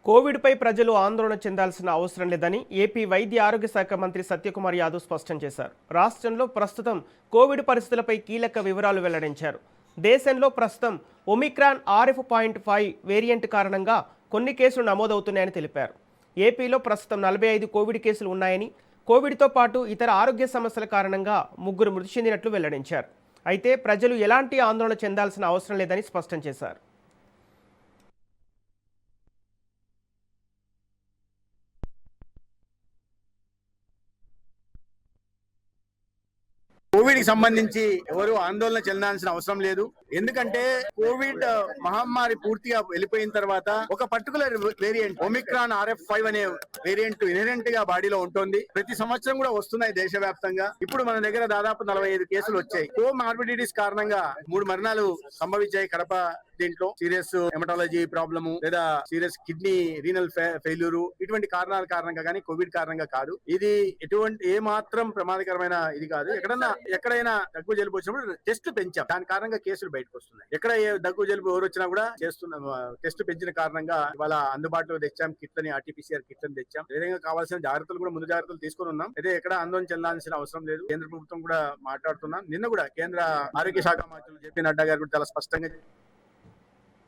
కోవిడ్పై ప్రజలు ఆందోళన చెందాల్సిన అవసరం లేదని ఏపీ వైద్య ఆరోగ్య శాఖ మంత్రి సత్యకుమార్ యాదవ్ స్పష్టం చేశారు. రాష్ట్రంలో ప్రస్తుతం కోవిడ్ పరిస్థితులపై కీలక వివరాలు వెల్లడించారు. దేశంలో ప్రస్తుతం ఒమిక్రాన్ RF.5 వేరియంట్ కారణంగా కొన్ని కేసులు నమోదవుతున్నాయని తెలిపారు. ఏపీలో ప్రస్తుతం 45 కోవిడ్ కేసులు ఉన్నాయని, కోవిడ్తో పాటు ఇతర ఆరోగ్య సమస్యల కారణంగా 3 మృతి చెందినట్లు వెల్లడించారు. అయితే ప్రజలు ఎలాంటి ఆందోళన చెందాల్సిన అవసరం లేదని స్పష్టం చేశారు. కోవిడ్ కి సంబంధించి ఎవరు ఆందోళన చెందాల్సిన అవసరం లేదు. ఎందుకంటే కోవిడ్ మహమ్మారి పూర్తిగా వెళ్ళిపోయిన తర్వాత ఒక పర్టికులర్ వేరియంట్ ఒమిక్రాన్ RF.5 అనే వేరియంట్ ఇన్హెరెంట్ గా బాడీలో ఉంటుంది. ప్రతి సంవత్సరం కూడా వస్తున్నాయి దేశవ్యాప్తంగా. ఇప్పుడు మన దగ్గర దాదాపు 45 కేసులు వచ్చాయి. కోమార్బిడిటీస్ కారణంగా 3 మరణాలు సంభవించాయి. కడప దీంట్లో సీరియస్ హెమటాలజీ ప్రాబ్లము లేదా సీరియస్ కిడ్నీ రీనల్ ఫెయిల్యూర్ ఇటువంటి కారణాల కారణంగా కానీ కోవిడ్ కారణంగా కాదు. ఇది ఎటువంటి ఏ మాత్రం ప్రమాదకరమైన ఇది కాదు. ఎక్కడైనా దగ్గు జలుబు వచ్చినప్పుడు టెస్ట్ పెంచాం, దాని కారణంగా కేసులు బయటకు వస్తున్నాయి. ఎక్కడ ఏ దగ్గు జలుబు ఎవరు వచ్చినా కూడా చేస్తున్నాం. టెస్ట్ పెంచిన కారణంగా ఇవాళ అందుబాటులో తెచ్చాం కిట్లని, RT-PCR కిట్లని తెచ్చాం. విధంగా కావాల్సిన జాగ్రత్తలు కూడా ముందు జాగ్రత్తలు తీసుకుని ఉన్నాం. అయితే ఎక్కడ ఆందోళన చెందాల్సిన అవసరం లేదు. కేంద్ర ప్రభుత్వం కూడా మాట్లాడుతున్నాం. నిన్న కూడా కేంద్ర ఆరోగ్య శాఖ మంత్రులు JP నడ్డా గారు కూడా చాలా స్పష్టంగా